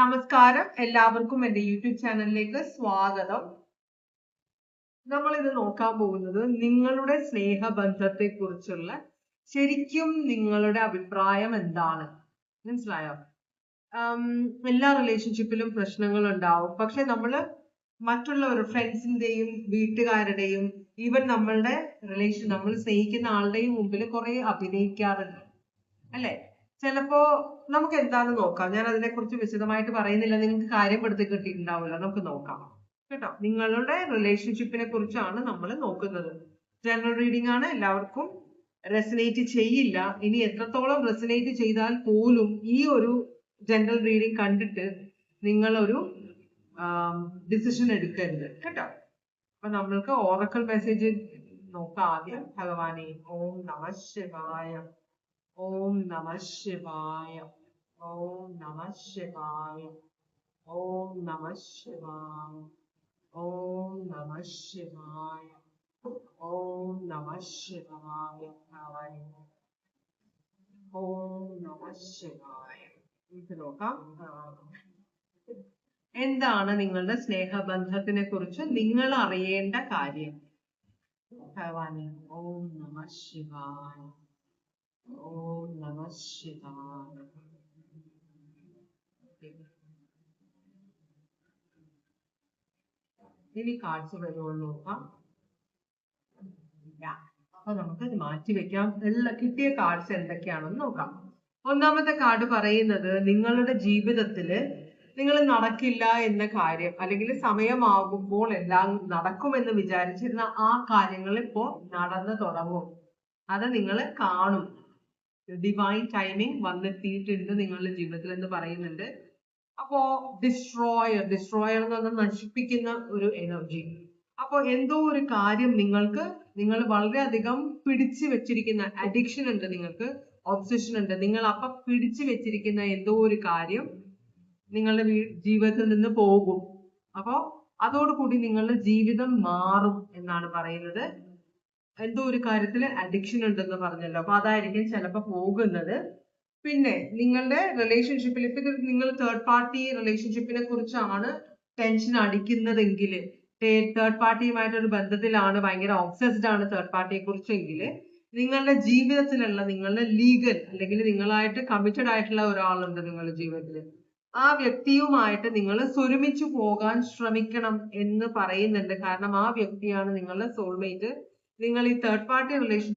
നമസ്കാരം, എല്ലാവർക്കും എൻ്റെ യൂട്യൂബ് ചാനലിലേക്ക് സ്വാഗതം. നമ്മൾ ഇത് നോക്കാൻ പോകുന്നത് നിങ്ങളുടെ സ്നേഹബന്ധത്തെ കുറിച്ചുള്ള ശരിക്കും നിങ്ങളുടെ അഭിപ്രായം എന്താണ്. മനസ്സിലായോ? എല്ലാ റിലേഷൻഷിപ്പിലും പ്രശ്നങ്ങൾ ഉണ്ടാവും. പക്ഷെ മറ്റുള്ളവർ ഫ്രണ്ട്സിന്റെയും വീട്ടുകാരുടെയും ഈവൻ നമ്മളുടെ നമ്മൾ സ്നേഹിക്കുന്ന ആളുടെയും മുമ്പിൽ കുറെ അഭിനയിക്കാറുണ്ട് അല്ലെ? ചിലപ്പോ നമുക്ക് എന്താന്ന് നോക്കാം. ഞാൻ അതിനെക്കുറിച്ച് വിശദമായിട്ട് പറയുന്നില്ല, നിങ്ങൾക്ക് കാര്യം എടുത്ത് കിട്ടിയിട്ടുണ്ടാവില്ല. നമുക്ക് നോക്കാം കേട്ടോ. നിങ്ങളുടെ റിലേഷൻഷിപ്പിനെ കുറിച്ചാണ് നമ്മൾ നോക്കുന്നത്. ജനറൽ റീഡിംഗ് ആണ്, എല്ലാവർക്കും റെസനേറ്റ് ചെയ്യില്ല. ഇനി എത്രത്തോളം റെസനേറ്റ് ചെയ്താൽ പോലും ഈ ഒരു ജനറൽ റീഡിംഗ് കണ്ടിട്ട് നിങ്ങളൊരു ഡിസിഷൻ എടുക്കരുത് കേട്ടോ. അപ്പൊ നമ്മൾക്ക് ഓറക്കൽ മെസ്സേജ് നോക്കാം ആദ്യം. ഭഗവാനെ ഓം നമ ശിവായ, ഓം നമ ശിവായ, ഓം നമ ശിവായ, ഓം നമ ശിവായ, ഓം നമ ശിവായ, ഓം നമ ശിവായ, ഓം നമ ശിവായ. ഇത് നോക്കാം. എന്താണ് നിങ്ങളുടെ സ്നേഹബന്ധത്തിനെ കുറിച്ച് നിങ്ങൾ അറിയേണ്ട കാര്യം? ഭഗവാനെ ഓം നമ ശിവായ, ഓം നമ ശിവായ. ഇനി കാർഡ്സ് വരുമോ നോക്കാം. അപ്പൊ നമുക്ക് ഇത് മാറ്റി വെക്കാം. കിട്ടിയ കാർഡ്സ് എന്തൊക്കെയാണെന്ന് നോക്കാം. ഒന്നാമത്തെ കാർഡ് പറയുന്നത് നിങ്ങളുടെ ജീവിതത്തില് നിങ്ങൾ നടക്കില്ല എന്ന കാര്യം, അല്ലെങ്കിൽ സമയമാകുമ്പോൾ എല്ലാം നടക്കുമെന്ന് വിചാരിച്ചിരുന്ന ആ കാര്യങ്ങൾ ഇപ്പോ നടന്നു തുടങ്ങും. അത് നിങ്ങൾ കാണും. ഡിവൈൻ ടൈമിംഗ് വന്നെത്തിയിട്ടുണ്ട് നിങ്ങളുടെ ജീവിതത്തിൽ എന്ന് പറയുന്നുണ്ട്. അപ്പോ ഡിസ്ട്രോയർ എന്ന് പറഞ്ഞാൽ നശിപ്പിക്കുന്ന ഒരു എനർജി. അപ്പൊ എന്തോ ഒരു കാര്യം നിങ്ങൾ വളരെയധികം പിടിച്ചു വെച്ചിരിക്കുന്ന അഡിക്ഷൻ ഉണ്ട്, നിങ്ങൾക്ക് ഒബ്സഷൻ ഉണ്ട്. നിങ്ങൾ അപ്പൊ പിടിച്ചു വെച്ചിരിക്കുന്ന എന്തോ ഒരു കാര്യം നിങ്ങളുടെ ജീവിതത്തിൽ നിന്ന് പോകും. അപ്പോ അതോടുകൂടി നിങ്ങളുടെ ജീവിതം മാറും എന്നാണ് പറയുന്നത്. എന്തോ ഒരു കാര്യത്തിൽ അഡിക്ഷൻ ഉണ്ടെന്ന് പറഞ്ഞല്ലോ, അപ്പൊ അതായിരിക്കും ചിലപ്പോ പോകുന്നത്. പിന്നെ നിങ്ങളുടെ റിലേഷൻഷിപ്പിൽ ഇപ്പൊ നിങ്ങൾ തേർഡ് പാർട്ടി റിലേഷൻഷിപ്പിനെ കുറിച്ചാണ് ടെൻഷൻ അടിക്കുന്നതെങ്കിൽ, തേർഡ് പാർട്ടിയുമായിട്ടൊരു ബന്ധത്തിലാണ്, ഭയങ്കര ഒബ്സസ്ഡ് ആണ് തേർഡ് പാർട്ടിയെ കുറിച്ചെങ്കിൽ, നിങ്ങളുടെ ജീവിതത്തിലുള്ള നിങ്ങളുടെ ലീഗൽ അല്ലെങ്കിൽ നിങ്ങളായിട്ട് കമ്മിറ്റഡ് ആയിട്ടുള്ള ഒരാളുണ്ട് നിങ്ങളുടെ ജീവിതത്തിൽ. ആ വ്യക്തിയുമായിട്ട് നിങ്ങൾ ഒരുമിച്ച് പോകാൻ ശ്രമിക്കണം എന്ന് പറയുന്നുണ്ട്. കാരണം ആ വ്യക്തിയാണ് നിങ്ങളുടെ സോൾമേറ്റ്. നിങ്ങൾ ഈ തേർഡ് പാർട്ടി റിലേഷൻ